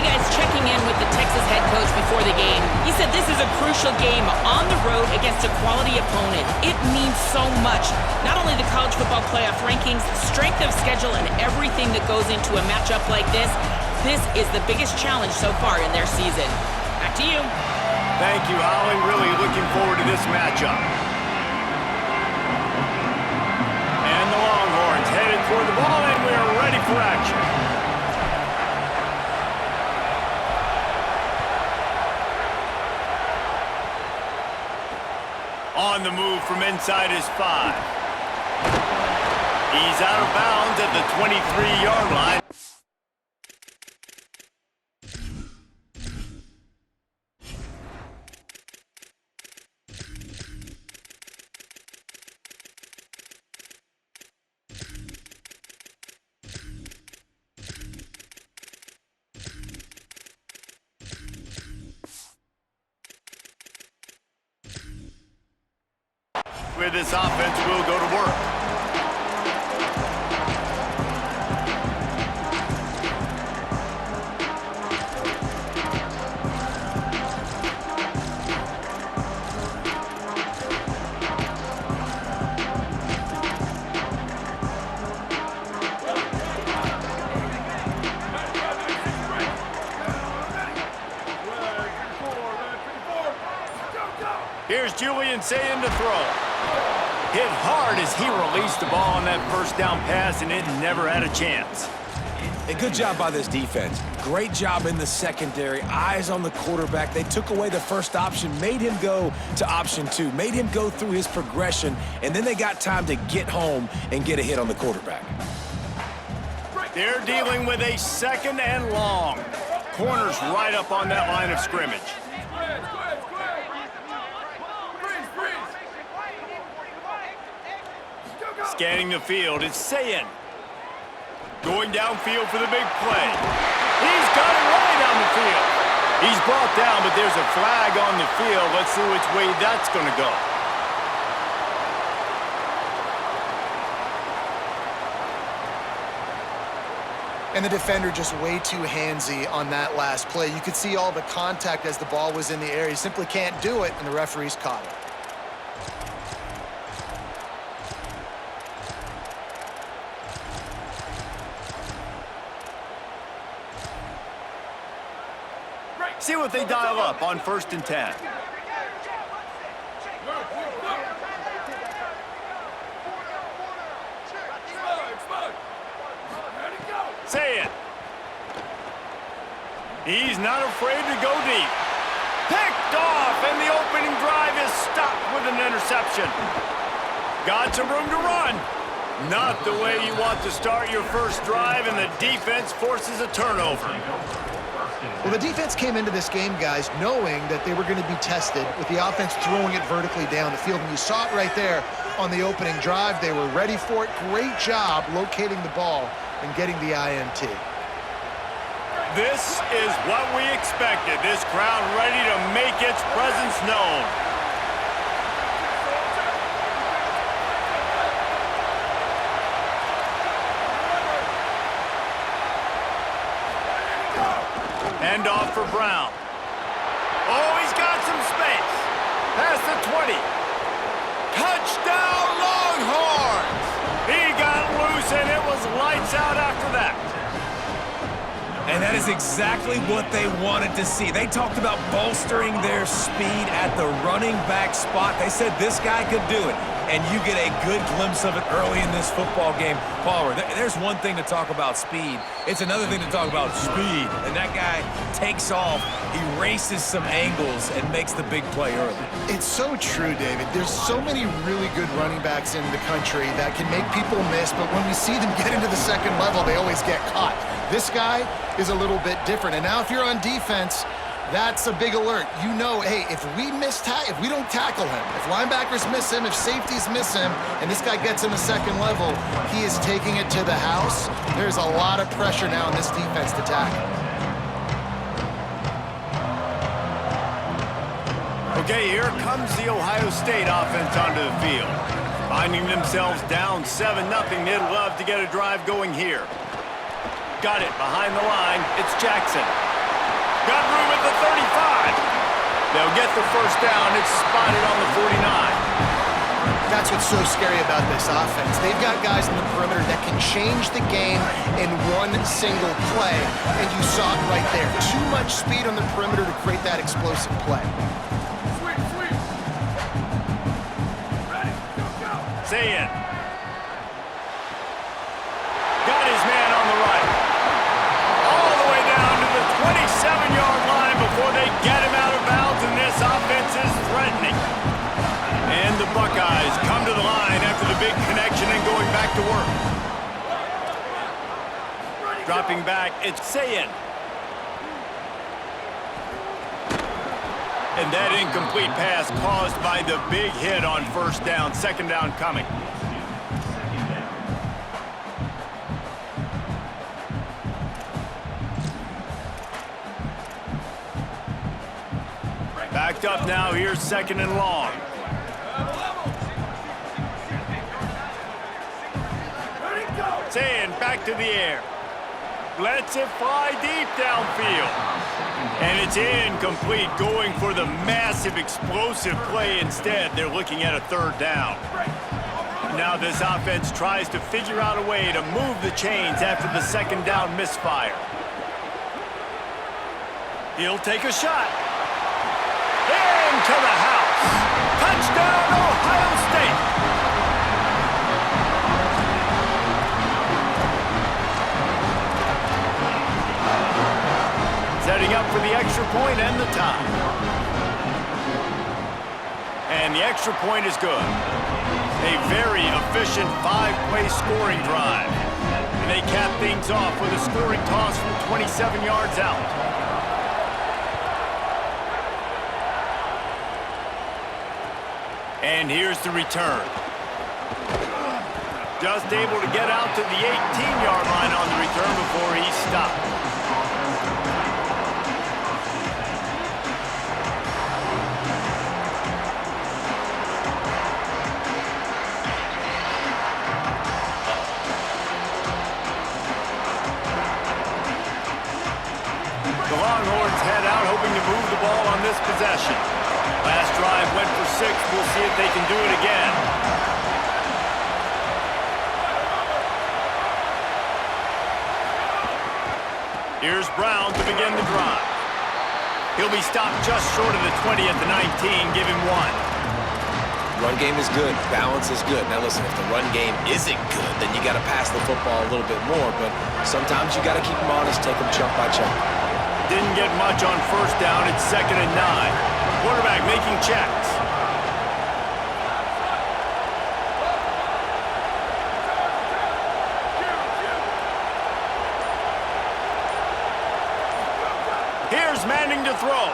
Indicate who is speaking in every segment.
Speaker 1: guys, checking in with the Texas head coach before the game. He said this is a crucial game on the road against a quality opponent. It means so much. Not only the college football playoff rankings, strength of schedule, and everything that goes into a matchup like this. This is the biggest challenge so far in their season. Back to you.
Speaker 2: Thank you, Holly. Really looking forward to this matchup. And the Longhorns headed toward the ball, and we are ready for action. On the move from inside his 5. He's out of bounds at the 23-yard line. With this offense, will go to work. Here's Julian Sayin to throw. Hit hard as he released the ball on that first down pass, and it never had a chance.
Speaker 3: A good job by this defense. Great job in the secondary. Eyes on the quarterback. They took away the first option, made him go to option 2, made him go through his progression, and then they got time to get home and get a hit on the quarterback.
Speaker 2: They're dealing with a 2nd and long. Corners right up on that line of scrimmage. Scanning the field, it's Sayin. Going downfield for the big play. He's got it right down the field. He's brought down, but there's a flag on the field. Let's see which way that's going to go.
Speaker 4: And the defender just way too handsy on that last play. You could see all the contact as the ball was in the air. He simply can't do it, and the referees caught it.
Speaker 2: See what they dial up on 1st and 10. Say it. He's not afraid to go deep. Picked off, and the opening drive is stopped with an interception. Got some room to run. Not the way you want to start your first drive, and the defense forces a turnover.
Speaker 4: Well, the defense came into this game, guys, knowing that they were going to be tested with the offense throwing it vertically down the field. And you saw it right there on the opening drive. They were ready for it. Great job locating the ball and getting the INT.
Speaker 2: This is what we expected. This crowd ready to make its presence known. Hand off for Brown. Oh, he's got some space. Past the 20. Touchdown, Longhorns! He got loose, and it was lights out after that.
Speaker 3: And that is exactly what they wanted to see. They talked about bolstering their speed at the running back spot. They said this guy could do it. And you get a good glimpse of it early in this football game. Palmer, there's one thing to talk about speed. It's another thing to talk about speed. And that guy takes off, erases some angles, and makes the big play early.
Speaker 4: It's so true, David. There's so many really good running backs in the country that can make people miss, but when we see them get into the second level, they always get caught. This guy is a little bit different. And now if you're on defense, that's a big alert. You know, hey, if we don't tackle him, if linebackers miss him, if safeties miss him, and this guy gets in the second level, he is taking it to the house. There's a lot of pressure now in this defense to tackle.
Speaker 2: Okay, here comes the Ohio State offense onto the field. Finding themselves down 7-0, they'd love to get a drive going here. Got it behind the line. It's Jackson. Got room at the 35. They'll get the first down. It's spotted on the 49.
Speaker 4: That's what's so scary about this offense. They've got guys in the perimeter that can change the game in one single play, and you saw it right there. Too much speed on the perimeter to create that explosive play.
Speaker 2: Sweep. Ready, go. Say it. Got his man on the right. All the way down to the 27-yard line before they get him out of bounds, and this offense is threatening. And the Buckeyes come to the line after the big connection and going back to work. Dropping back, it's Sayin. And that incomplete pass caused by the big hit on first down. Second down coming. Backed up now, here's second and long. Sayin back to the air. Lets it fly deep downfield. And it's incomplete, going for the massive explosive play instead. They're looking at a third down. Now this offense tries to figure out a way to move the chains after the second down misfire. He'll take a shot. Into the house. Touchdown, Ohio State. Setting up for the extra point and the tie. And the extra point is good. A very efficient 5-play scoring drive. And they cap things off with a scoring toss from 27 yards out. And here's the return. Just able to get out to the 18-yard line on the return before he stopped. The Longhorns head out hoping to move the ball on this possession. Last drive went for 6. We'll see if they can do it again. Here's Brown to begin the drive. He'll be stopped just short of the 20 at the 19. Give him 1.
Speaker 3: Run game is good. Balance is good. Now listen, if the run game isn't good, then you got to pass the football a little bit more. But sometimes you got to keep them honest, take them chunk by chunk.
Speaker 2: Didn't get much on first down. It's second and 9. Quarterback making checks. Here's Manning to throw.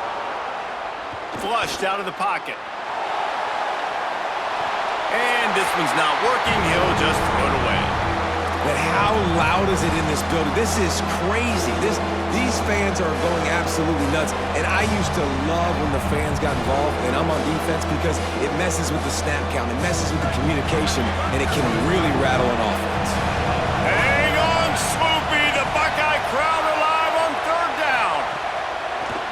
Speaker 2: Flushed out of the pocket. And this one's not working. He'll just throw it away.
Speaker 3: But how loud is it in this building? This is crazy. These fans are going absolutely nuts. And I used to love when the fans got involved, and I'm on defense, because it messes with the snap count, it messes with the communication, and it can really rattle an offense.
Speaker 2: Hang on, Swoopy. The Buckeye crowd alive on third down.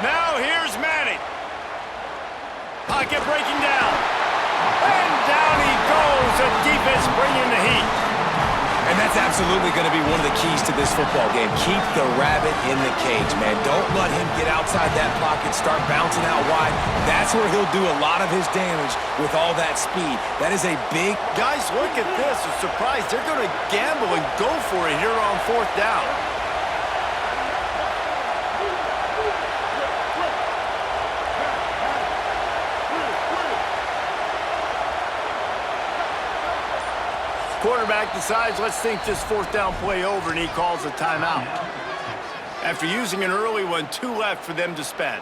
Speaker 2: Now here's Manning. Pocket breaking down. And down he goes. The defense bringing the heat.
Speaker 3: And that's absolutely going to be one of the keys to this football game. Keep the rabbit in the cage, man. Don't let him get outside that pocket, start bouncing out wide. That's where he'll do a lot of his damage with all that speed. That is a big...
Speaker 2: Guys, look at this. A surprise. They're going to gamble and go for it here on fourth down. Quarterback decides, let's think this fourth down play over, and he calls a timeout. After using an early one, 2 left for them to spend.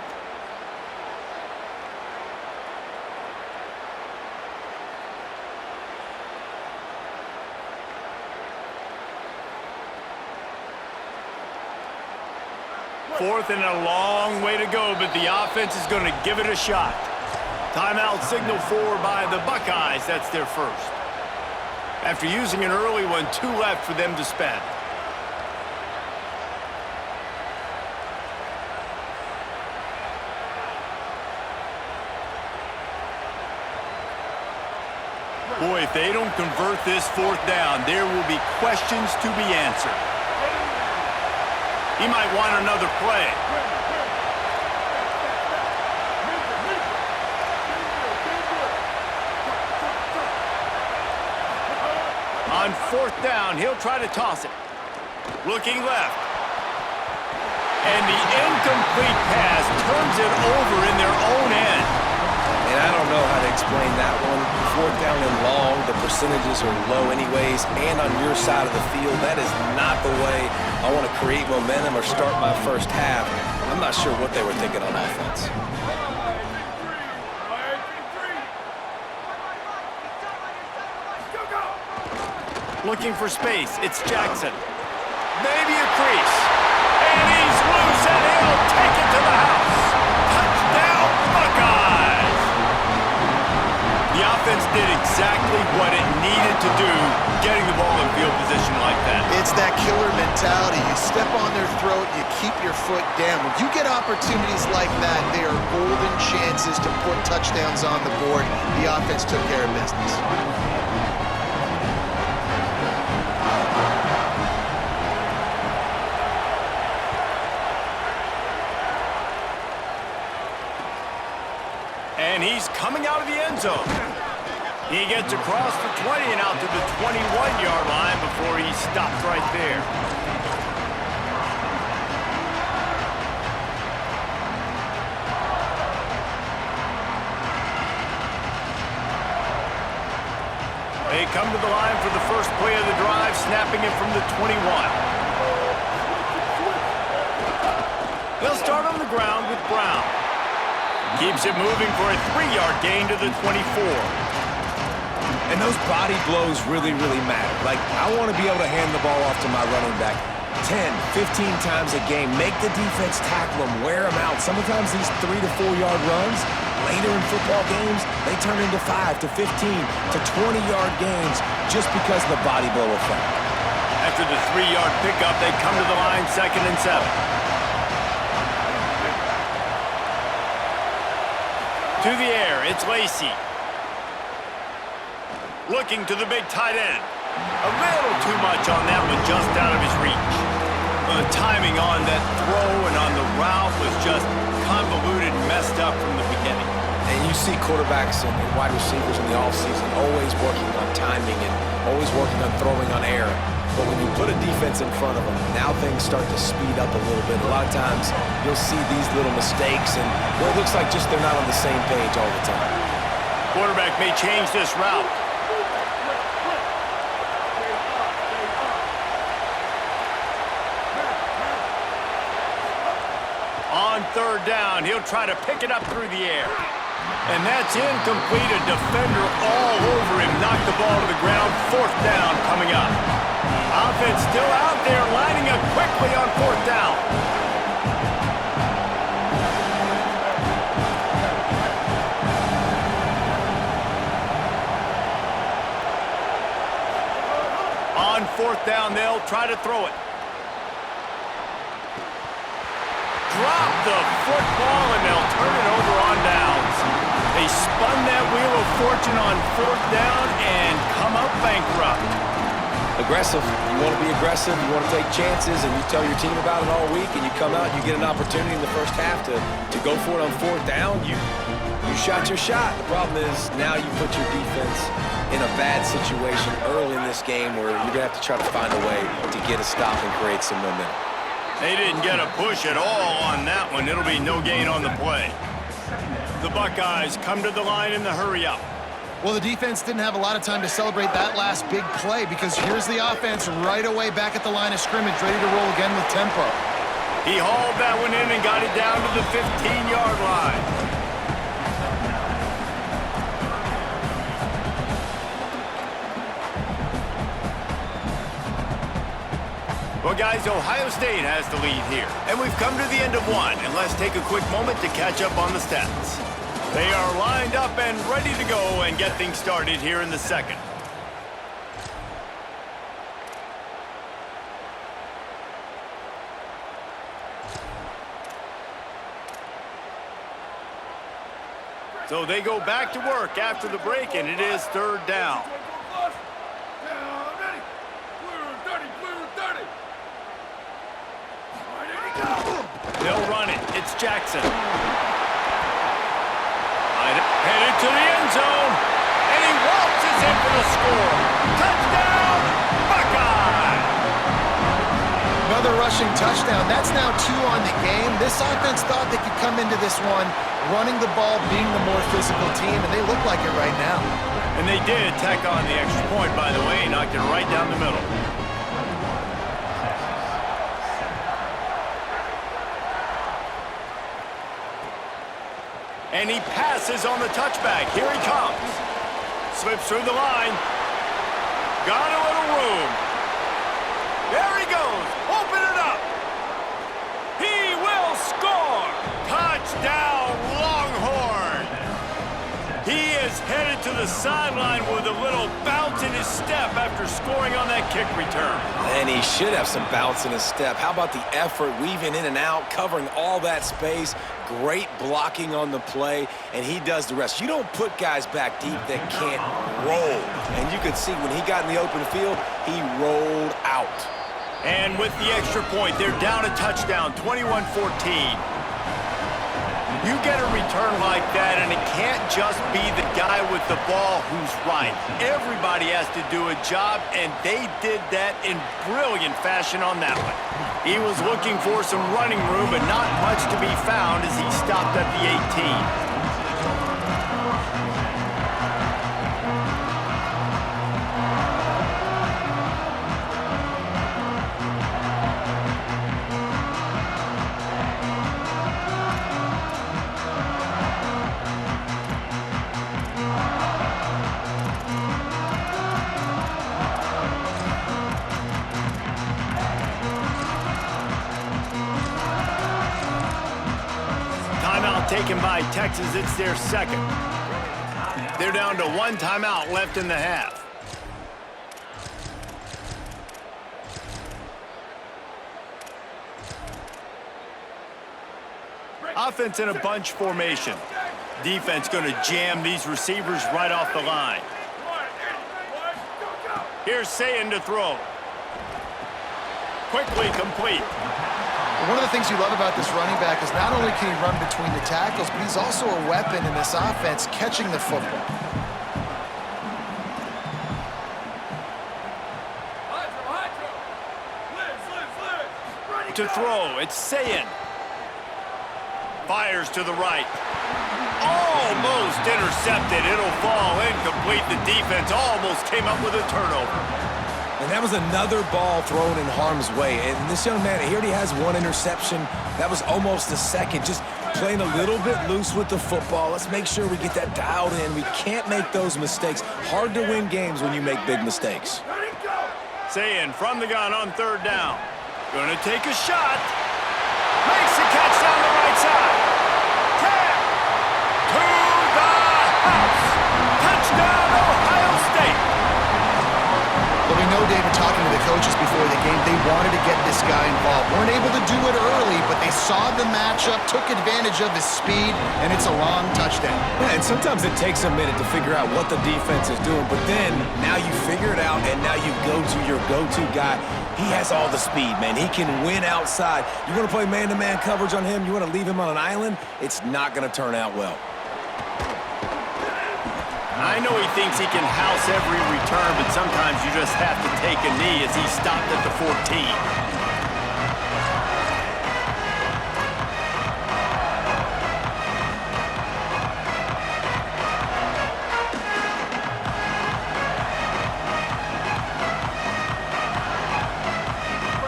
Speaker 2: Fourth and a long way to go, but the offense is going to give it a shot. Timeout signal forward by the Buckeyes. That's their first. After using an early one, 2 left for them to spend. they don't convert this fourth down, there will be questions to be answered. He might want another play. On fourth down, he'll try to toss it. Looking left. And the incomplete pass turns it over in their own end.
Speaker 3: And I don't know how to explain that one. Fourth down and long, the percentages are low anyways, and on your side of the field, that is not the way I want to create momentum or start my first half. I'm not sure what they were thinking on offense.
Speaker 2: Looking for space, it's Jackson. Maybe a crease. And he's loose, and he'll take it to the house. Touchdown, Buckeyes! The offense did exactly what it needed to do, getting the ball in field position like that.
Speaker 4: It's that killer mentality. You step on their throat, you keep your foot down. When you get opportunities like that, they are golden chances to put touchdowns on the board. The offense took care of business.
Speaker 2: And he's coming out of the end zone. He gets across the 20 and out to the 21-yard line before he stopped right there. They come to the line for the first play of the drive, snapping it from the 21. They'll start on the ground with Brown. Keeps it moving for a 3-yard gain to the 24.
Speaker 3: And those body blows really, really matter. Like, I want to be able to hand the ball off to my running back 10, 15 times a game. Make the defense tackle them, wear them out. Sometimes these 3 to 4-yard runs, later in football games, they turn into 5 to 15 to 20-yard gains just because of the body blow effect.
Speaker 2: After the 3-yard pickup, they come to the line 2nd and 7. To the air, it's Lacy. Looking to the big tight end. A little too much on that one, just out of his reach. The timing on that throw and on the route was just convoluted and messed up from the beginning.
Speaker 3: And you see quarterbacks and wide receivers in the offseason always working on timing and always working on throwing on air. But when you put a defense in front of them, now things start to speed up a little bit. A lot of times, you'll see these little mistakes, and well, it looks like just they're not on the same page all the time.
Speaker 2: Quarterback may change this route. On 3rd down, he'll try to pick it up through the air. And that's incomplete. A defender all over him. Knocked the ball to the ground. 4th down coming up. Offense still out there, lining up quickly on 4th down. On 4th down, they'll try to throw it. Drop the football, and they'll turn it over on downs. They spun that wheel of fortune on 4th down and come up bankrupt.
Speaker 3: Aggressive. You want to be aggressive. You want to take chances, and you tell your team about it all week, and you come out and you get an opportunity in the first half to go for it on 4th down. You shot your shot. The problem is now you put your defense in a bad situation early in this game where you're going to have to try to find a way to get a stop and create some momentum.
Speaker 2: They didn't get a push at all on that one. It'll be no gain on the play. The Buckeyes come to the line in the hurry-up.
Speaker 4: Well, the defense didn't have a lot of time to celebrate that last big play because here's the offense right away back at the line of scrimmage, ready to roll again with tempo.
Speaker 2: He hauled that one in and got it down to the 15-yard line. Well, guys, Ohio State has the lead here. And we've come to the end of one, and let's take a quick moment to catch up on the stats. They are lined up and ready to go and get things started here in the second. So they go back to work after the break, and it is 3rd down. It's Jackson. Headed to the end zone. And he waltzes in for the score. Touchdown, Buckeye!
Speaker 4: Another rushing touchdown. That's now 2 on the game. This offense thought they could come into this one running the ball, being the more physical team, and they look like it right now.
Speaker 2: And they did tack on the extra point, by the way, knocked it right down the middle. And he passes on the touchback. Here he comes. Slips through the line. Got a little room. There he goes. Open it up. He will score. Touchdown, Longhorn. He is headed to the sideline with a little bounce in his step after scoring on that kick return.
Speaker 3: And he should have some bounce in his step. How about the effort, weaving in and out, covering all that space, great blocking on the play, and he does the rest. You don't put guys back deep that can't roll. And you could see when he got in the open field, he rolled out.
Speaker 2: And with the extra point, they're down a touchdown, 21-14. You get a return like that, and it can't just be the guy with the ball who's right. Everybody has to do a job, and they did that in brilliant fashion on that one. He was looking for some running room, but not much to be found as he stopped at the 18. Taken by Texas, it's their second. They're down to 1 timeout left in the half. Offense in a bunch formation. Defense going to jam these receivers right off the line. Here's Sayin to throw. Quickly complete.
Speaker 4: One of the things you love about this running back is not only can he run between the tackles, but he's also a weapon in this offense catching the football.
Speaker 2: To throw, it's Sayin. Fires to the right. Almost intercepted. It'll fall incomplete. The defense almost came up with a turnover.
Speaker 3: And that was another ball thrown in harm's way. And this young man, he already has 1 interception. That was almost a second. Just playing a little bit loose with the football. Let's make sure we get that dialed in. We can't make those mistakes. Hard to win games when you make big mistakes.
Speaker 2: Sayin from the gun on 3rd down. Gonna take a shot. Makes the catch down the right side. 10 to the house. Touchdown, Ohio State.
Speaker 4: But we know, David, talking to the coaches before the game, they wanted to get this guy involved. Weren't able to do it early, but they saw the matchup, took advantage of his speed, and it's a long touchdown.
Speaker 3: Yeah, and sometimes it takes a minute to figure out what the defense is doing, but then now you figure it out, and now you go to your go-to guy. He has all the speed, man. He can win outside. You want to play man-to-man coverage on him? You want to leave him on an island? It's not going to turn out well.
Speaker 2: I know he thinks he can house every return, but sometimes you just have to take a knee as he stopped at the 14.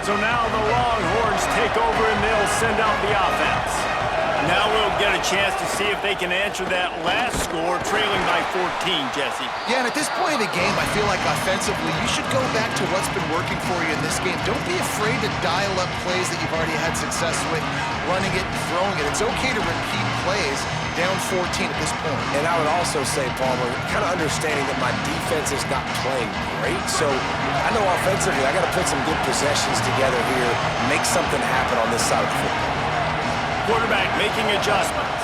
Speaker 2: So now the Longhorns take over and they'll send out the offense. Now we'll get a chance to see if they can answer that last score, trailing by 14, Jesse.
Speaker 4: Yeah, and at this point in the game, I feel like offensively, you should go back to what's been working for you in this game. Don't be afraid to dial up plays that you've already had success with, running it and throwing it. It's okay to repeat plays down 14 at this point.
Speaker 3: And I would also say, Palmer, kind of understanding that my defense is not playing great, so I know offensively I got to put some good possessions together here, make something happen on this side of the football.
Speaker 2: Quarterback making adjustments.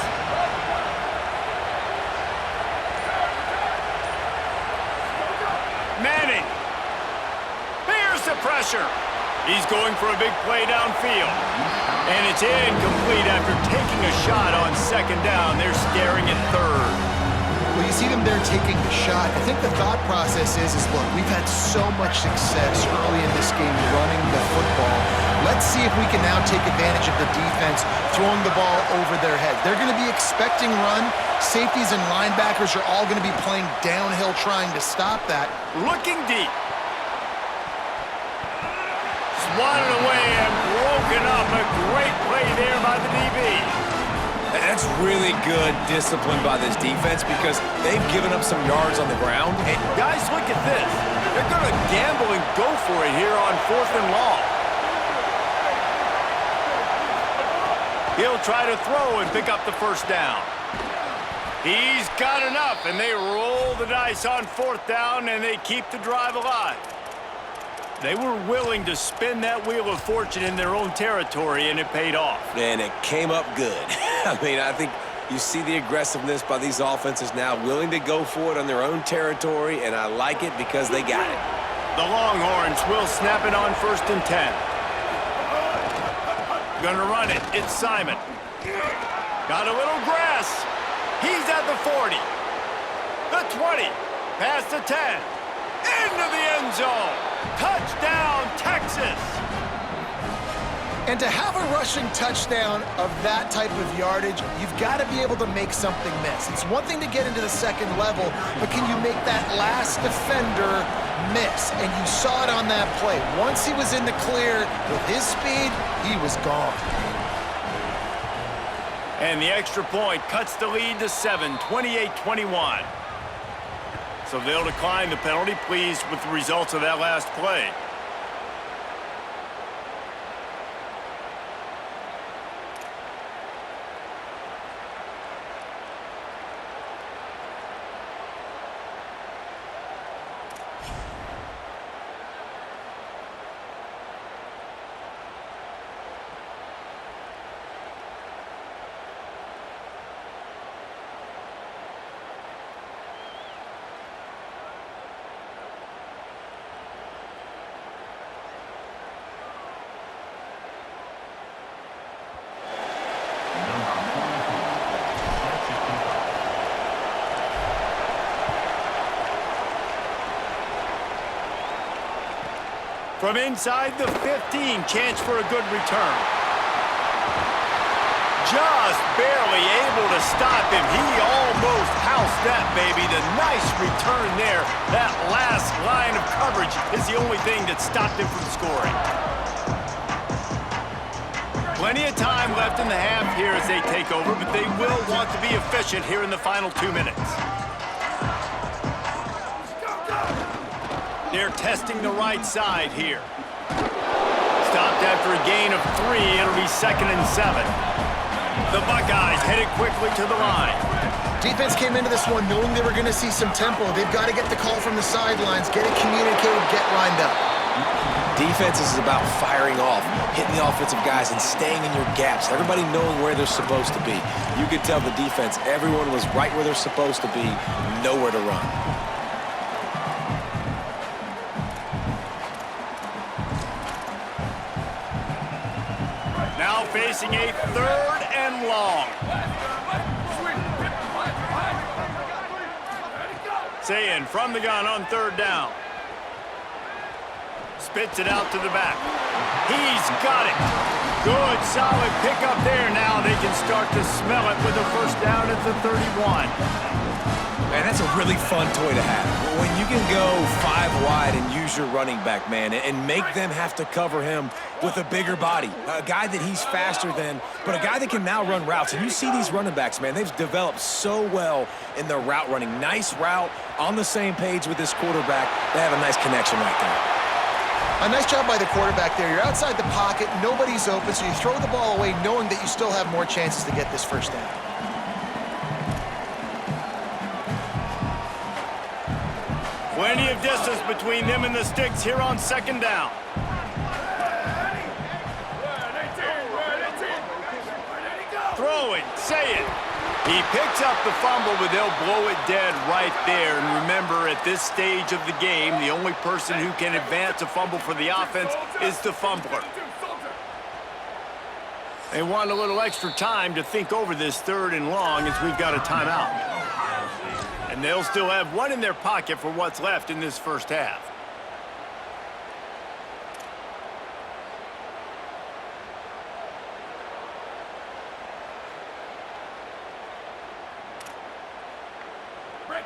Speaker 2: Manning. Here's the pressure. He's going for a big play downfield. And it's incomplete after taking a shot on second down. They're staring at third.
Speaker 4: Well, you see them there taking the shot. I think the thought process is look, we've had so much success early in this game running the football. Let's see if we can now take advantage of the defense throwing the ball over their head. They're going to be expecting run. Safeties and linebackers are all going to be playing downhill trying to stop that.
Speaker 2: Looking deep. Swatted away and broken up. A great play there by the DB.
Speaker 3: That's really good discipline by this defense because they've given up some yards on the ground.
Speaker 2: And guys, look at this. They're going to gamble and go for it here on 4th and long. He'll try to throw and pick up the first down. He's got enough, and they roll the dice on 4th down, and they keep the drive alive. They were willing to spin that wheel of fortune in their own territory, and it paid off.
Speaker 3: And it came up good. I mean, I think you see the aggressiveness by these offenses now, willing to go for it on their own territory, and I like it because they got it.
Speaker 2: The Longhorns will snap it on 1st and 10. Gonna run it. It's Simon. Got a little grass. He's at the 40. The 20. Past the 10. Into the end zone. Touchdown, Texas.
Speaker 4: And to have a rushing touchdown of that type of yardage, you've got to be able to make something miss. It's one thing to get into the second level, but can you make that last defender miss? And you saw it on that play. Once he was in the clear with his speed, he was gone.
Speaker 2: And the extra point cuts the lead to 7, 28-21. So they'll decline the penalty, pleased with the results of that last play. From inside the 15, chance for a good return. Just barely able to stop him. He almost housed that, baby. The nice return there. That last line of coverage is the only thing that stopped him from scoring. Plenty of time left in the half here as they take over, but they will want to be efficient here in the final 2 minutes. They're testing the right side here. Stopped after a gain of 3. It'll be 2nd and 7. The Buckeyes headed quickly to the line.
Speaker 4: Defense came into this one knowing they were going to see some tempo. They've got to get the call from the sidelines, get it communicated, get lined up.
Speaker 3: Defense is about firing off, hitting the offensive guys, and staying in your gaps. Everybody knowing where they're supposed to be. You could tell the defense, everyone was right where they're supposed to be, nowhere to run.
Speaker 2: Now facing a 3rd and long. Sayin from the gun on 3rd down. Spits it out to the back. He's got it. Good, solid pickup there. Now they can start to smell it with a first down at the 31.
Speaker 3: Man, that's a really fun toy to have. When you can go 5 wide and use your running back, man, and make them have to cover him with a bigger body. A guy that he's faster than, but a guy that can now run routes. And you see these running backs, man, they've developed so well in their route running. Nice route, on the same page with this quarterback. They have a nice connection right there.
Speaker 4: A nice job by the quarterback there. You're outside the pocket, nobody's open, so you throw the ball away knowing that you still have more chances to get this first down.
Speaker 2: Plenty of distance between them and the sticks here on 2nd down. Throwing, say it. He picks up the fumble, but they'll blow it dead right there. And remember, at this stage of the game, the only person who can advance a fumble for the offense is the fumbler. They want a little extra time to think over this 3rd and long as we've got a timeout. And they'll still have one in their pocket for what's left in this first half.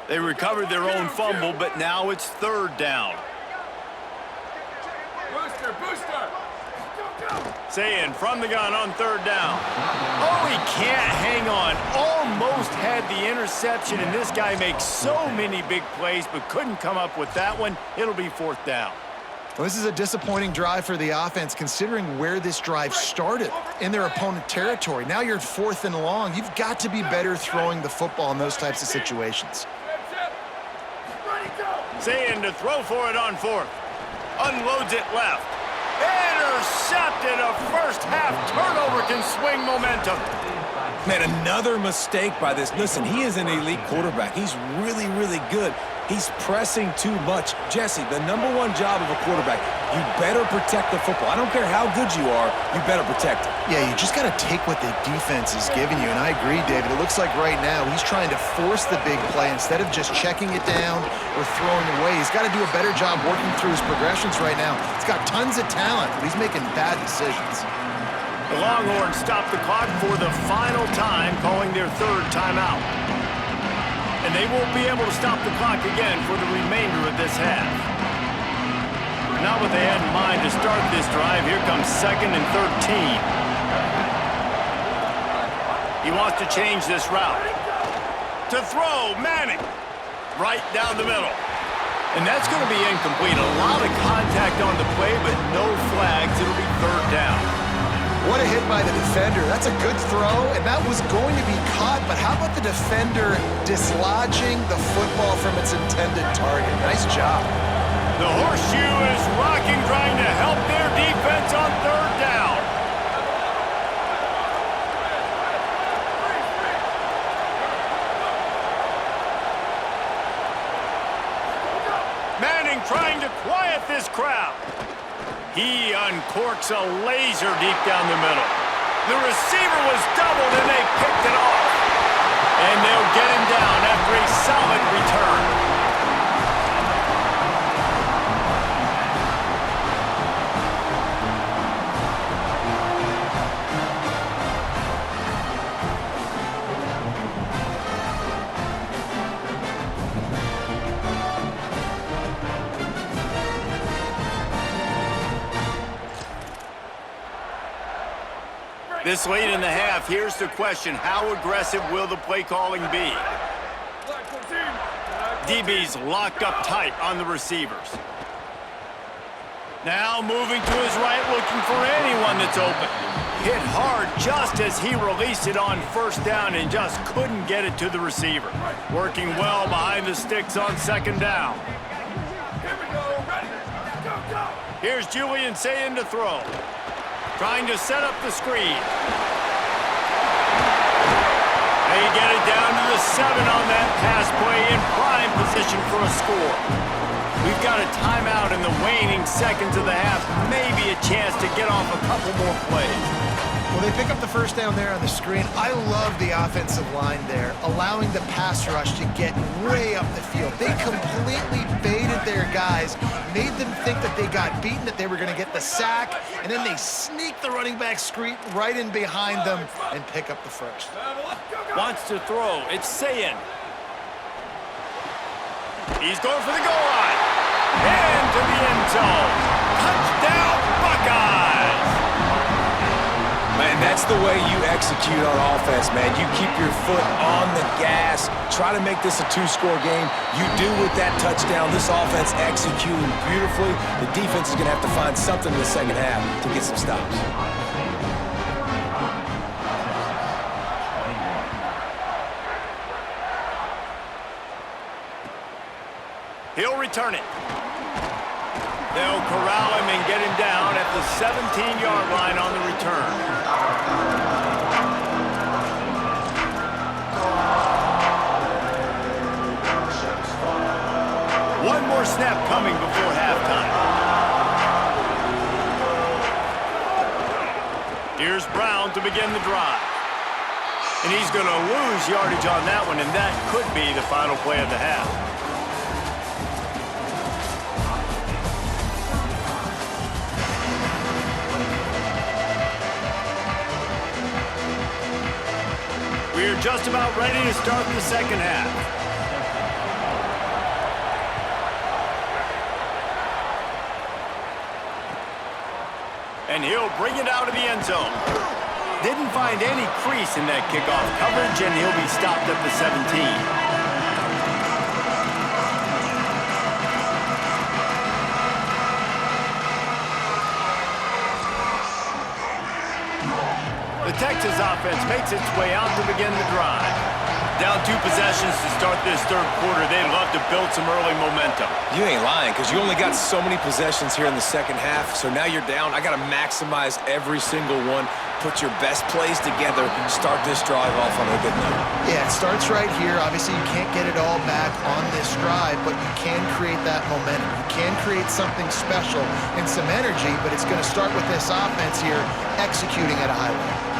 Speaker 2: They recovered their own fumble, but now it's 3rd down.
Speaker 5: Booster!
Speaker 2: Saying from the gun on 3rd down. Oh, he can't hang on. Almost had the interception, and this guy makes so many big plays, but couldn't come up with that one. It'll be 4th down.
Speaker 4: Well, this is a disappointing drive for the offense, considering where this drive started, in their opponent territory. Now you're at 4th and long. You've got to be better throwing the football in those types of situations.
Speaker 2: Saying to throw for it on 4th. Unloads it left. Intercepted. A first-half turnover can swing momentum.
Speaker 3: Man, another mistake by this. Listen, he is an elite quarterback. He's really, really good. He's pressing too much. Jesse, the #1 job of a quarterback, you better protect the football. I don't care how good you are, you better protect it.
Speaker 4: Yeah, you just got to take what the defense is giving you, and I agree, David. It looks like right now he's trying to force the big play instead of just checking it down or throwing away. He's got to do a better job working through his progressions right now. He's got tons of talent, but he's making bad decisions.
Speaker 2: The Longhorns stop the clock for the final time, calling their 3rd timeout. And they won't be able to stop the clock again for the remainder of this half. Not what they had in mind to start this drive. Here comes 2nd and 13. He wants to change this route. To throw, Manning. Right down the middle. And that's going to be incomplete. A lot of contact on the play, but no flags. It'll be 3rd down.
Speaker 4: What a hit by the defender. That's a good throw, and that was going to be caught, but how about the defender dislodging the football from its intended target? Nice job.
Speaker 2: The horseshoe is rocking, trying to help their defense on 3rd down. Manning trying to quiet this crowd. He uncorks a laser deep down the middle. The receiver was doubled, and they picked it off. And they'll get him down after a solid return. This late in the half, here's the question. How aggressive will the play calling be? DB's locked up tight on the receivers. Now moving to his right, looking for anyone that's open. Hit hard just as he released it on 1st down and just couldn't get it to the receiver. Working well behind the sticks on 2nd down. Here's Julian Sayin to throw. Trying to set up the screen. They get it down to the 7 on that pass play in prime position for a score. We've got a timeout in the waning seconds of the half. Maybe a chance to get off a couple more plays.
Speaker 4: Well, they pick up the 1st down there on the screen. I love the offensive line there, allowing the pass rush to get way up the field. They completely baited their guys, made them think that they got beaten, that they were going to get the sack, and then they sneak the running back screen right in behind them and pick up the 1st.
Speaker 2: Wants to throw. It's Sayin. He's going for the goal line. Into the end zone. Touchdown, Buckeyes!
Speaker 3: Man, that's the way you execute on offense, man. You keep your foot on the gas, try to make this a 2-score game. You do with that touchdown. This offense executing beautifully. The defense is going to have to find something in the 2nd half to get some stops.
Speaker 2: He'll return it. They'll corral him and get him down at the 17-yard line on the return. first snap coming before halftime. Here's Brown to begin the drive. And he's going to lose yardage on that one, and that could be the final play of the half. We're just about ready to start the second half. And he'll bring it out of the end zone. Didn't find any crease in that kickoff coverage, and he'll be stopped at the 17. The Texas offense makes its way out to begin the drive. Down 2 possessions to start this third quarter. They'd love to build some early momentum.
Speaker 3: You ain't lying, because you only got so many possessions here in the second half, so now you're down. I got to maximize every single one, put your best plays together, start this drive off on a good note.
Speaker 4: Yeah, it starts right here. Obviously, you can't get it all back on this drive, but you can create that momentum. You can create something special and some energy, but it's going to start with this offense here executing at a high level.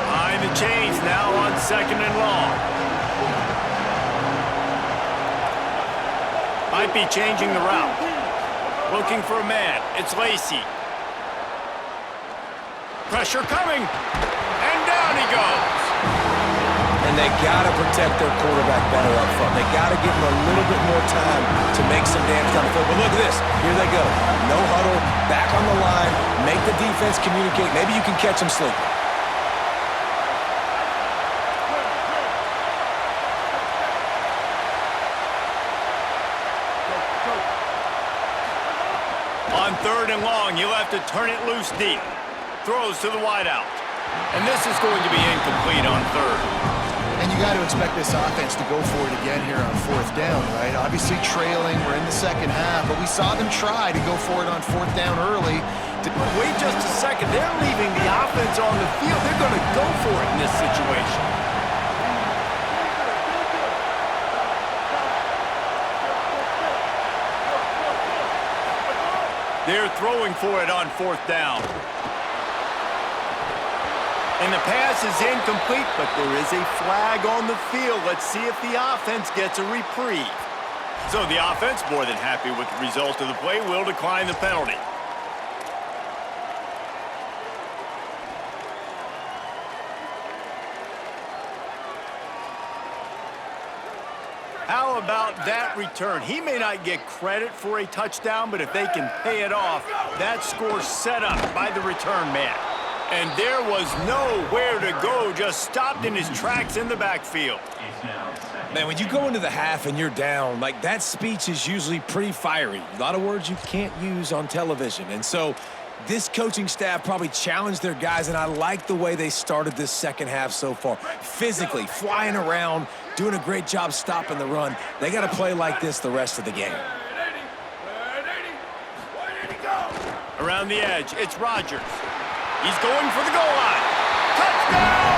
Speaker 2: Behind the chains now on 2nd and long. Might be changing the route. Looking for a man. It's Lacy. Pressure coming. And down he goes.
Speaker 3: And they got to protect their quarterback better up front. They got to give him a little bit more time to make some damage down the field. But look at this. Here they go. No huddle. Back on the line. Make the defense communicate. Maybe you can catch them sleeping.
Speaker 2: On 3rd and long, you'll have to turn it loose deep. Throws to the wideout. And this is going to be incomplete on 3rd.
Speaker 4: And you got to expect this offense to go for it again here on 4th down, right? Obviously trailing, we're in the second half, but we saw them try to go for it on 4th down early.
Speaker 2: Wait just a second. They're leaving the offense on the field. They're going to go for it in this situation. They're throwing for it on 4th down. And the pass is incomplete, but there is a flag on the field. Let's see if the offense gets a reprieve. So the offense, more than happy with the result of the play, will decline the penalty. How about that return? He may not get credit for a touchdown, but if they can pay it off, that score's set up by the return man. And there was nowhere to go, just stopped in his tracks in the backfield.
Speaker 3: Man, when you go into the half and you're down, like, that speech is usually pretty fiery. A lot of words you can't use on television. And so this coaching staff probably challenged their guys, and I like the way they started this second half so far. Physically, flying around, doing a great job stopping the run. They got to play like this the rest of the game.
Speaker 2: Around the edge, it's Rodgers. He's going for the goal line. Touchdown,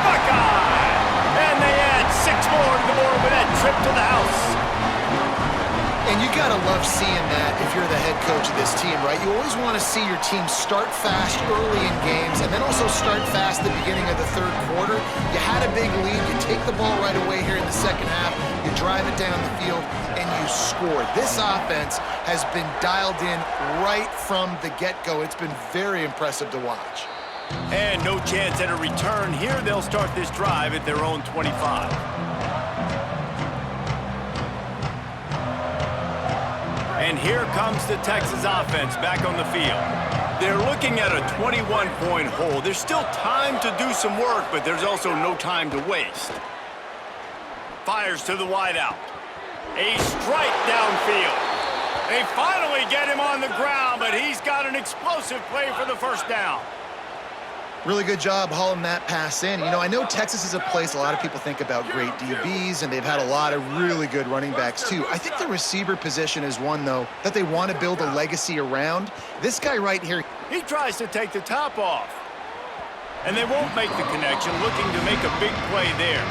Speaker 2: Buckeye! And they add 6 more to the board with that trip to the house.
Speaker 4: And you got to love seeing that if you're the head coach of this team, right? You always want to see your team start fast early in games and then also start fast at the beginning of the third quarter. You had a big lead. You take the ball right away here in the second half. You drive it down the field, and you score. This offense has been dialed in right from the get-go. It's been very impressive to watch.
Speaker 2: And no chance at a return here. They'll start this drive at their own 25. And here comes the Texas offense back on the field. They're looking at a 21-point hole. There's still time to do some work, but there's also no time to waste. Fires to the wideout. A strike downfield. They finally get him on the ground, but he's got an explosive play for the first down.
Speaker 4: Really good job hauling that pass in. You know, I know Texas is a place a lot of people think about great DBs, and they've had a lot of really good running backs too. I think the receiver position is one, though, that they want to build a legacy around. This guy right here.
Speaker 2: He tries to take the top off. And they won't make the connection, looking to make a big play there.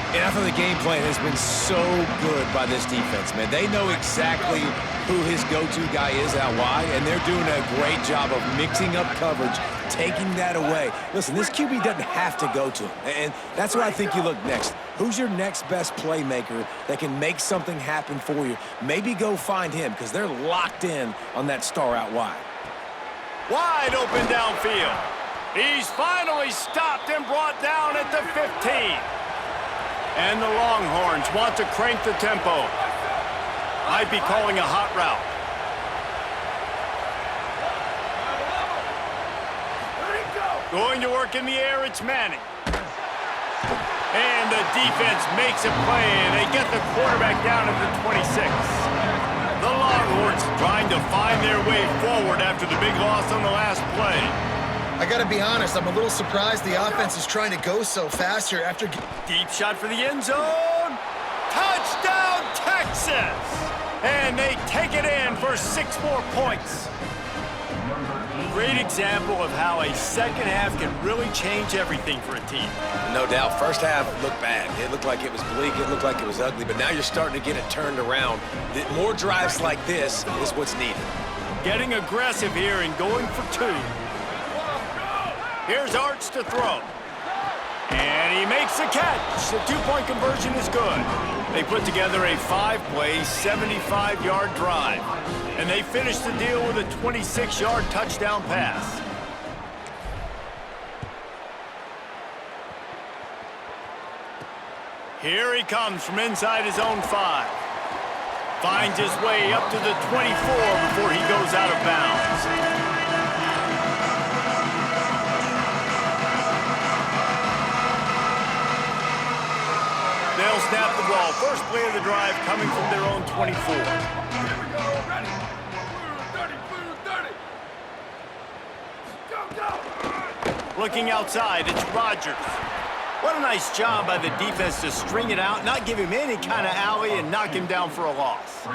Speaker 3: And I thought the game plan has been so good by this defense, man. They know exactly who his go-to guy is out wide, and they're doing a great job of mixing up coverage, taking that away. Listen, this QB doesn't have to go to him, and that's where I think you look next. Who's your next best playmaker that can make something happen for you? Maybe go find him, because they're locked in on that star out wide.
Speaker 2: Wide open downfield. He's finally stopped and brought down at the 15. And the Longhorns want to crank the tempo. Might be calling a hot route. Going to work in the air, it's Manning. And the defense makes a play, and they get the quarterback down at the 26. The Longhorns trying to find their way forward after the big loss on the last play.
Speaker 4: I got to be honest, I'm a little surprised the offense is trying to go so fast here after...
Speaker 2: Deep shot for the end zone. Touchdown, Texas! And they take it in for 6 more points. Great example of how a second half can really change everything for a team.
Speaker 3: No doubt. First half looked bad. It looked like it was bleak. It looked like it was ugly. But now you're starting to get it turned around. More drives like this is what's needed.
Speaker 2: Getting aggressive here and going for 2. Here's Arch to throw. And he makes the catch. The 2-point conversion is good. They put together a 5-play, 75-yard drive. And they finish the deal with a 26-yard touchdown pass. Here he comes from inside his own 5. Finds his way up to the 24 before he goes out of bounds. They'll snap the ball. First play of the drive coming from their own 24. Looking outside, it's Rodgers. What a nice job by the defense to string it out, not give him any kind of alley, and knock him down for a loss.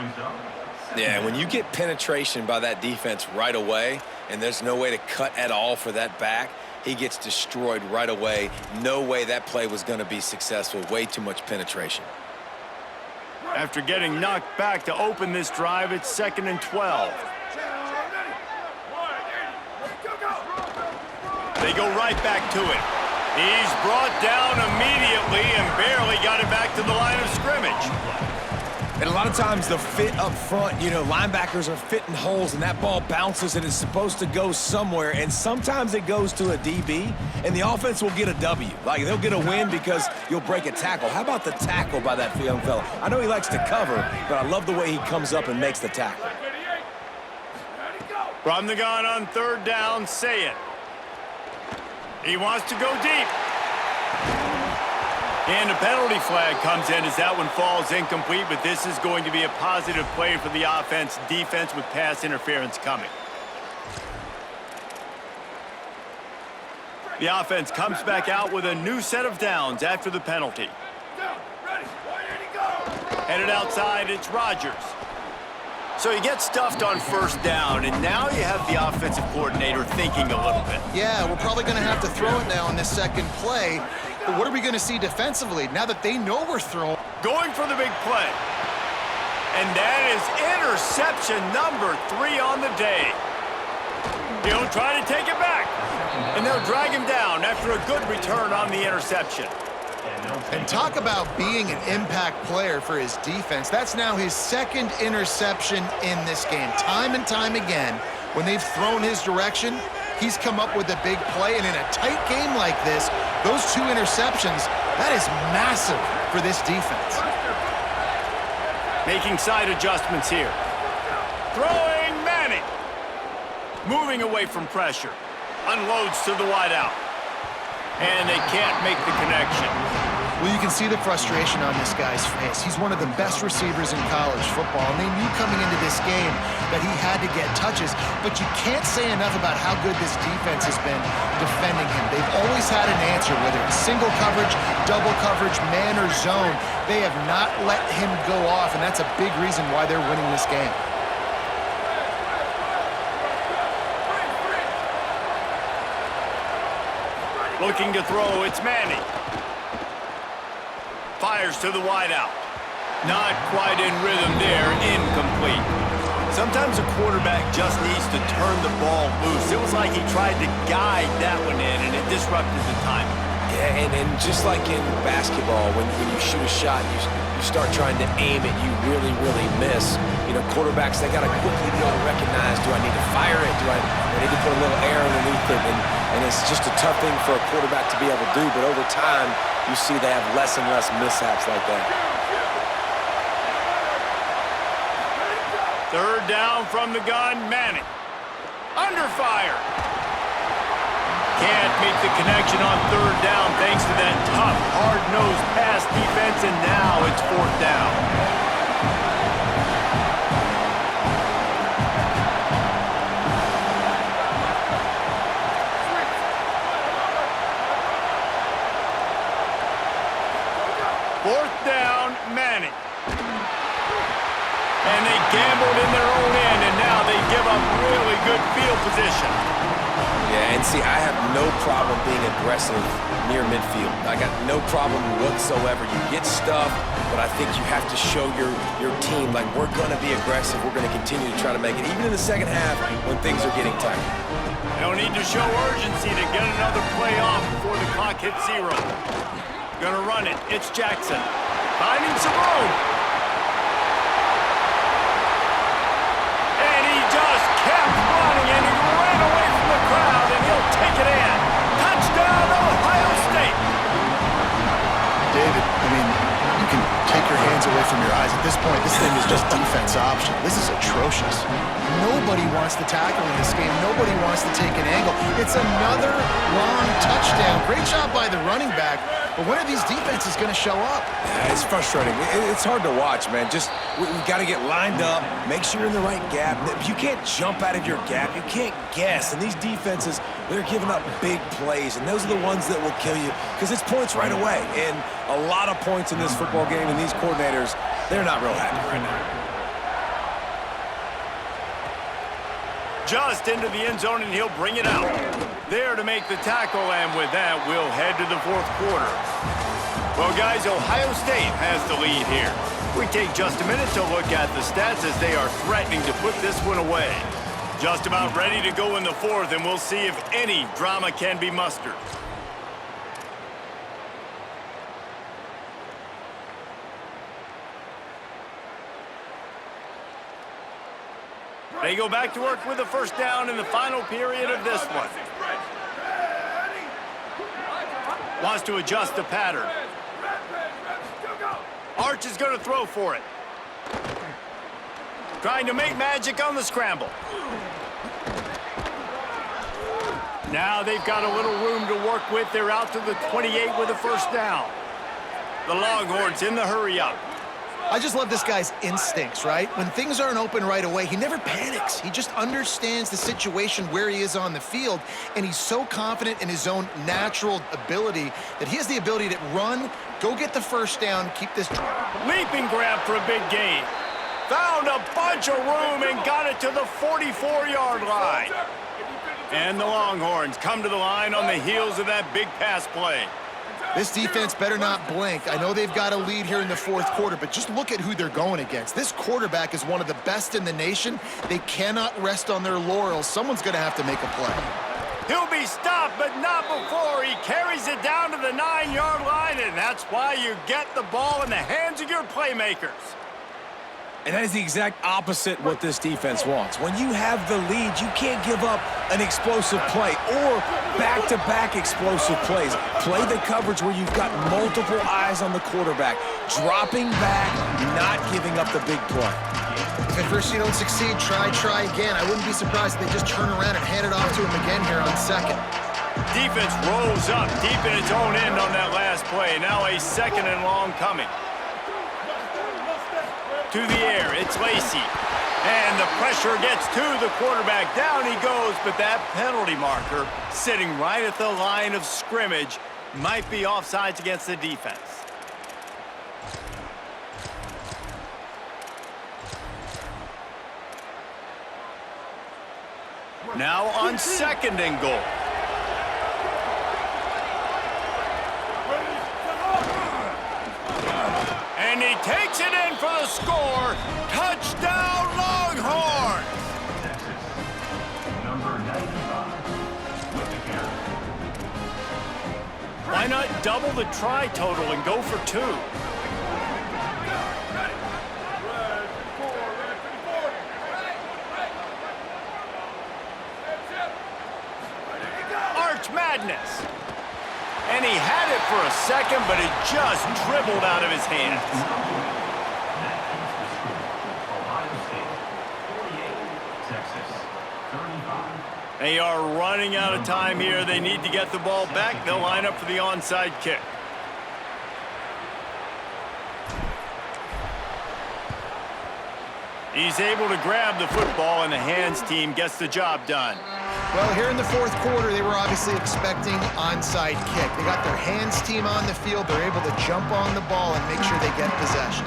Speaker 3: Yeah, when you get penetration by that defense right away, and there's no way to cut at all for that back, he gets destroyed right away. No way that play was going to be successful. Way too much penetration.
Speaker 2: After getting knocked back to open this drive, it's 2nd and 12. They go right back to it. He's brought down immediately and barely got it back to the line of scrimmage.
Speaker 3: And a lot of times the fit up front, you know, linebackers are fitting holes and that ball bounces and it's supposed to go somewhere, and sometimes it goes to a DB and the offense will get a W. Like, they'll get a win because you'll break a tackle. How about the tackle by that young fella? I know he likes to cover, but I love the way he comes up and makes the tackle.
Speaker 2: From the gun on 3rd down, say it. He wants to go deep. And a penalty flag comes in as that one falls incomplete, but this is going to be a positive play for the offense. Defense with pass interference coming. The offense comes back out with a new set of downs after the penalty. Headed outside, it's Rodgers. So you get stuffed on 1st down, and now you have the offensive coordinator thinking a little bit.
Speaker 4: Yeah, we're probably going to have to throw it now in this 2nd play. But what are we going to see defensively now that they know we're throwing?
Speaker 2: Going for the big play. And that is interception number 3 on the day. He'll try to take it back. And they'll drag him down after a good return on the interception.
Speaker 4: And talk about being an impact player for his defense. That's now his 2nd interception in this game. Time and time again, when they've thrown his direction, he's come up with a big play. And in a tight game like this, those 2 interceptions, that is massive for this defense.
Speaker 2: Making side adjustments here. Throwing Manning. Moving away from pressure. Unloads to the wideout. And they can't make the connection.
Speaker 4: Well, you can see the frustration on this guy's face. He's one of the best receivers in college football, and they knew coming into this game that he had to get touches, but you can't say enough about how good this defense has been defending him. They've always had an answer, whether it's single coverage, double coverage, man or zone. They have not let him go off, and that's a big reason why they're winning this game. Looking to throw, it's Manning.
Speaker 2: fires to the wideout. Not quite in rhythm there, incomplete. Sometimes a quarterback just needs to turn the ball loose. It was like he tried to guide that one in, and it disrupted the timing.
Speaker 3: Yeah, and just like in basketball, when you shoot a shot, you start trying to aim it, you really miss. You know, quarterbacks, they got to quickly be able to recognize, do I need to fire it? Do I need to put a little air underneath it? And it's just a tough thing for a quarterback to be able to do, but over time, you see they have less and less mishaps like that.
Speaker 2: Third down from the gun, Manning. Under fire. Can't make the connection on third down thanks to that tough, hard-nosed pass defense, and now it's fourth down. Fourth down, Manning. And they gambled in their own end, and now they give up really good field position.
Speaker 3: Yeah, and see, I have no problem being aggressive near midfield. I got no problem whatsoever. You get stuffed, but I think you have to show your team, like, we're going to be aggressive. We're going to continue to try to make it, even in the second half when things are getting tight.
Speaker 2: They'll need to show urgency to get another play off before the clock hits 0. Gonna run it. It's Jackson. Finding some room. And he just kept running, and he ran away from the crowd, and he'll take it in. Touchdown, Ohio State.
Speaker 4: David, I mean, you can take your hands away from your eyes. At this point, this thing is just defense option. This is atrocious. Nobody wants to tackle in this game. Nobody wants to take an angle. It's another long touchdown. Great job by the running back. But when are these defenses going to show up?
Speaker 3: Yeah, it's frustrating. It's hard to watch, man. Just, we got to get lined up, make sure you're in the right gap. You can't jump out of your gap. You can't guess. And these defenses, they're giving up big plays, and those are the ones that will kill you because it's points right away. And a lot of points in this football game, and these coordinators, they're not real happy right now.
Speaker 2: Just into the end zone, and he'll bring it out. There to make the tackle, and with that, we'll head to the fourth quarter. Well, guys, Ohio State has the lead here. We take just a minute to look at the stats as they are threatening to put this one away. Just about ready to go in the fourth, and we'll see if any drama can be mustered. They go back to work with the first down in the final period of this one. Wants to adjust the pattern. Arch is going to throw for it. Trying to make magic on the scramble. Now they've got a little room to work with. They're out to the 28 with a first down. The Longhorns in the hurry up.
Speaker 4: I just love this guy's instincts, right? When things aren't open right away, he never panics. He just understands the situation where he is on the field, and he's so confident in his own natural ability that he has the ability to run, go get the first down, keep this...
Speaker 2: Leaping grab for a big gain. Found a bunch of room and got it to the 44-yard line. And the Longhorns come to the line on the heels of that big pass play.
Speaker 4: This defense better not blink. I know they've got a lead here in the fourth quarter, but just look at who they're going against. This quarterback is one of the best in the nation. They cannot rest on their laurels. Someone's going to have to make a play.
Speaker 2: He'll be stopped, but not before. He carries it down to the 9-yard line, and that's why you get the ball in the hands of your playmakers.
Speaker 3: And that is the exact opposite what this defense wants. When you have the lead, you can't give up an explosive play or back-to-back explosive plays. Play the coverage where you've got multiple eyes on the quarterback, dropping back, not giving up the big play.
Speaker 4: If at first you don't succeed, try again. I wouldn't be surprised if they just turn around and hand it off to him again here on second.
Speaker 2: Defense rolls up deep in its own end on that last play. Now a second and long coming. To the air, it's Lacy. And the pressure gets to the quarterback. Down he goes, but that penalty marker sitting right at the line of scrimmage might be offsides against the defense. Now on second and goal. And he takes it in for the score. Touchdown, Longhorns!
Speaker 5: Number 95 with the carry.
Speaker 2: Why not double the try total and go for 2? Arch Madness. And he had it for a second, but it just dribbled out of his hands.
Speaker 5: Ohio State 48, Texas 35.
Speaker 2: They are running out of time here. They need to get the ball back. They'll line up for the onside kick. He's able to grab the football, and the hands team gets the job done.
Speaker 4: Well, here in the fourth quarter, they were obviously expecting onside kick. They got their hands team on the field. They're able to jump on the ball and make sure they get possession.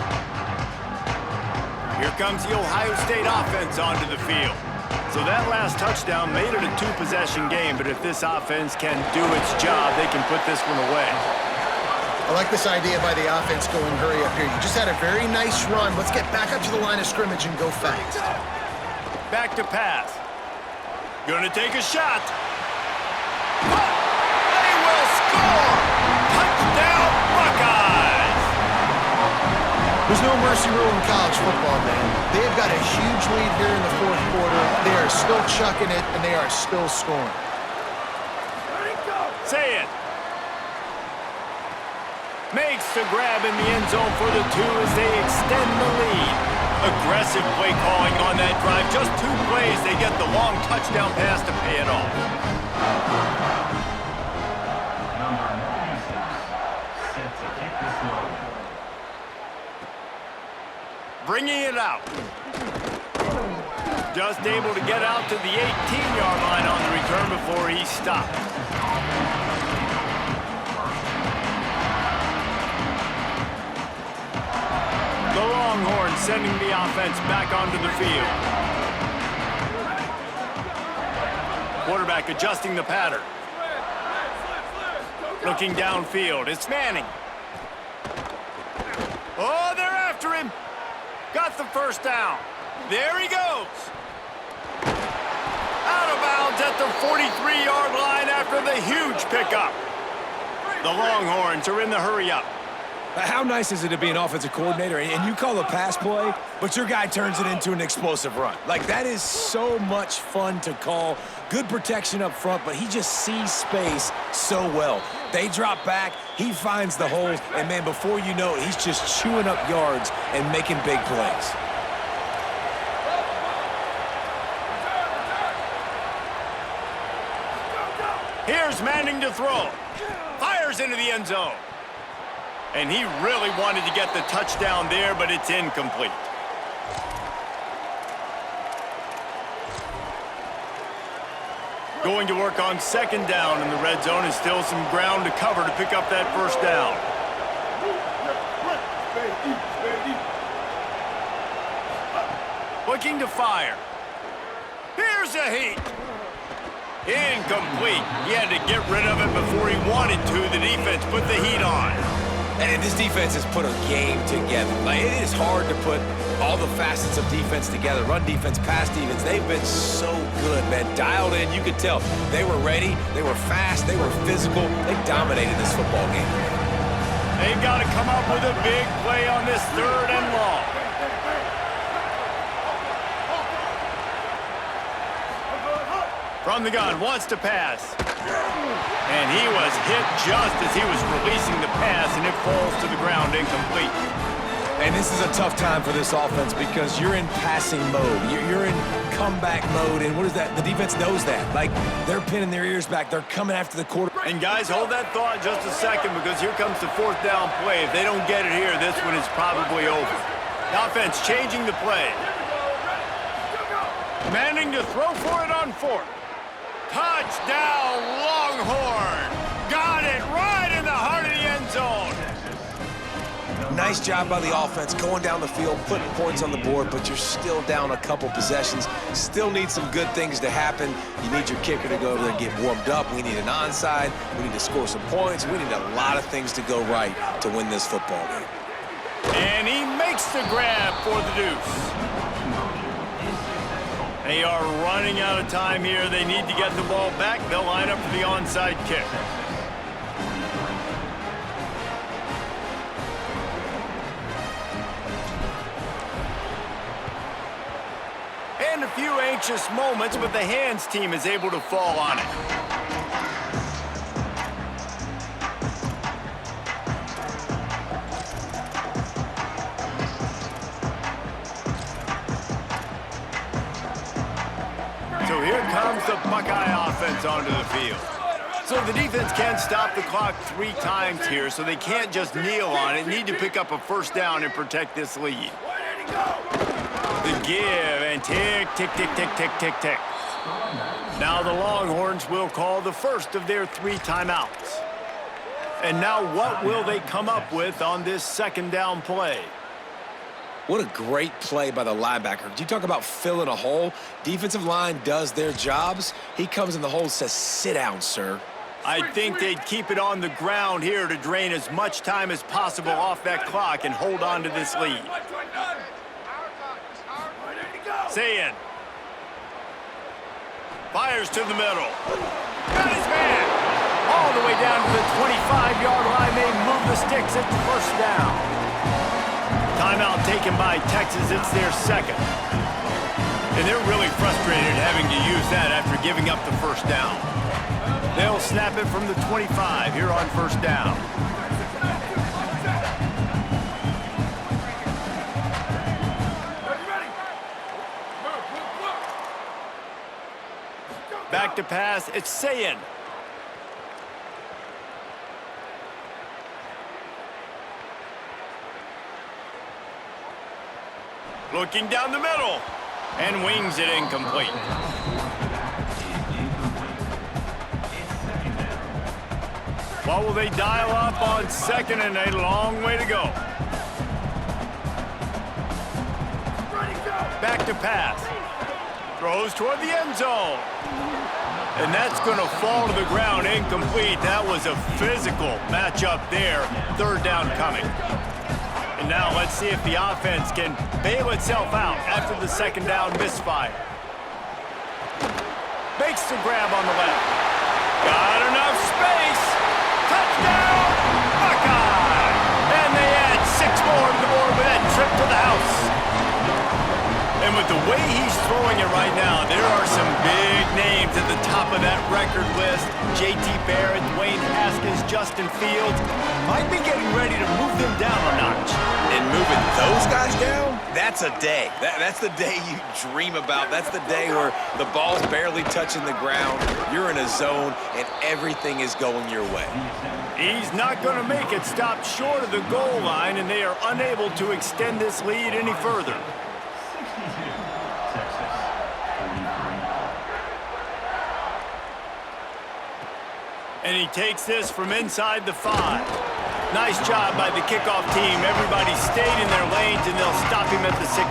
Speaker 2: Here comes the Ohio State offense onto the field. So that last touchdown made it a 2-possession game, but if this offense can do its job, they can put this one away.
Speaker 4: I like this idea by the offense going hurry up here. You just had a very nice run. Let's get back up to the line of scrimmage and go fast.
Speaker 2: Back to pass. Gonna take a shot. They will score! Touchdown, Buckeyes!
Speaker 4: There's no mercy rule in college football, man. They've got a huge lead here in the fourth quarter. They are still chucking it, and they are still scoring.
Speaker 2: Say it. Makes the grab in the end zone for the 2 as they extend the lead. Aggressive play calling on that drive. Just 2 plays, they get the long touchdown pass to pay it off.
Speaker 5: Number 96 set to kick this one.
Speaker 2: Bringing it out. Just able to get out to the 18-yard line on the return before he stopped. The Longhorns sending the offense back onto the field. Quarterback adjusting the pattern. Looking downfield, it's Manning. Oh, they're after him. Got the first down. There he goes. Out of bounds at the 43-yard line after the huge pickup. The Longhorns are in the hurry-up.
Speaker 3: How nice is it to be an offensive coordinator and you call a pass play, but your guy turns it into an explosive run? Like, that is so much fun to call. Good protection up front, but he just sees space so well. They drop back, he finds the holes, and man, before you know it, he's just chewing up yards and making big plays.
Speaker 2: Here's Manning to throw. Fires into the end zone. And he really wanted to get the touchdown there, but it's incomplete. Going to work on second down in the red zone, and still some ground to cover to pick up that first down. Looking to fire. Here's a heat. Incomplete. He had to get rid of it before he wanted to. The defense put the heat on.
Speaker 3: And this defense has put a game together. Like, it is hard to put all the facets of defense together. Run defense, pass defense. They've been so good, man. Dialed in, you could tell. They were ready, they were fast, they were physical. They dominated this football game.
Speaker 2: They've got to come up with a big play on this 3rd and long. From the gun, wants to pass. And he was hit just as he was releasing the pass, and it falls to the ground incomplete.
Speaker 3: And this is a tough time for this offense because you're in passing mode. You're in comeback mode, and what is that? The defense knows that. Like, they're pinning their ears back. They're coming after the quarterback.
Speaker 2: And guys, hold that thought just a second, because here comes the 4th down play. If they don't get it here, this one is probably over. The offense changing the play. Manning to throw for it on 4th. Touchdown, Longhorn! Got it right in the heart of the end zone.
Speaker 3: Nice job by the offense going down the field, putting points on the board, but you're still down a couple possessions. Still need some good things to happen. You need your kicker to go over there and get warmed up. We need an onside. We need to score some points. We need a lot of things to go right to win this football game.
Speaker 2: And makes the grab for the deuce. They are running out of time here. They need to get the ball back. They'll line up for the onside kick. And a few anxious moments, but the hands team is able to fall on it. So here comes the Buckeye offense onto the field. So the defense can't stop the clock 3 times here, so they can't just kneel on it. Need to pick up a first down and protect this lead. The give and tick, tick, tick, tick, tick, tick, tick. Now the Longhorns will call the first of their 3 timeouts. And now what will they come up with on this second down play?
Speaker 3: What a great play by the linebacker. You talk about filling a hole. Defensive line does their jobs. He comes in the hole and says, sit down, sir.
Speaker 2: I think they'd keep it on the ground here to drain as much time as possible off that clock and hold on to this lead. Sayin fires to the middle. Got his man. All the way down to the 25-yard line. They move the sticks at the first down. Timeout taken by Texas. It's their second. And they're really frustrated having to use that after giving up the first down. They'll snap it from the 25 here on first down. Back to pass. It's Sayin. Looking down the middle, and wings it incomplete. What will they dial up on second and a long way to go? Back to pass. Throws toward the end zone. And that's going to fall to the ground incomplete. That was a physical matchup there. Third down coming. And now let's see if the offense can bail itself out after the second down misfire. Makes the grab on the left. Got enough space. Touchdown, Buckeye! And they add 6 more to the board with that trip to the house. And with the way he's throwing it right now, there are some big names at the top of that record list. J.T. Barrett, Dwayne Haskins, Justin Fields. Might be getting ready to move them down a notch.
Speaker 3: And moving those guys down, that's a day. That's the day you dream about. That's the day where the ball's barely touching the ground. You're in a zone, and everything is going your way.
Speaker 2: He's not going to make it. Stopped short of the goal line, and they are unable to extend this lead any further.
Speaker 5: 62, Texas, 33.
Speaker 2: And he takes this from inside the 5. Nice job by the kickoff team. Everybody stayed in their lanes, and they'll stop him at the 16.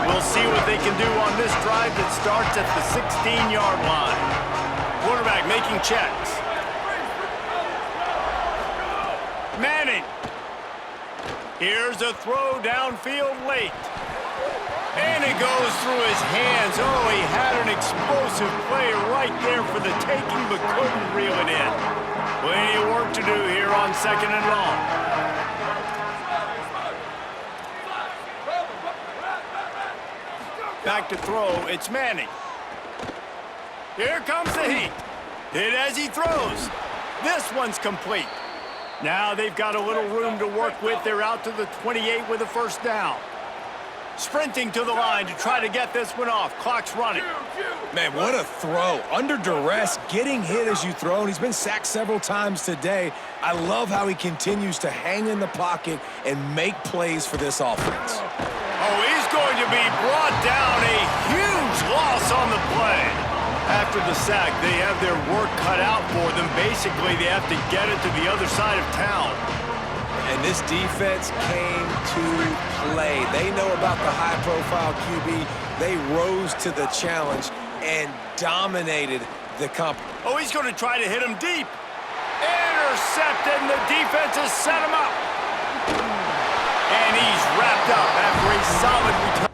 Speaker 2: We'll see what they can do on this drive that starts at the 16-yard line. Quarterback making checks. Manning. Here's a throw downfield late. And it goes through his hands. Oh, he had an explosive play right there for the taking, but couldn't reel it in. Plenty of work to do here on second and long. Back to throw, it's Manning. Here comes the heat. Hit as he throws. This one's complete. Now they've got a little room to work with. They're out to the 28 with a first down. Sprinting to the line to try to get this one off. Clock's running.
Speaker 3: Man, what a throw. Under duress, getting hit as you throw, and he's been sacked several times today. I love how he continues to hang in the pocket and make plays for this offense.
Speaker 2: Oh, he's going to be brought down. A huge loss on the play. After the sack, they have their work cut out for them. Basically, they have to get it to the other side of town.
Speaker 3: And this defense came to play. They know about the high-profile QB. They rose to the challenge, and dominated the company.
Speaker 2: Oh, he's going to try to hit him deep. Intercepted, and the defense has set him up. And he's wrapped up after a solid return.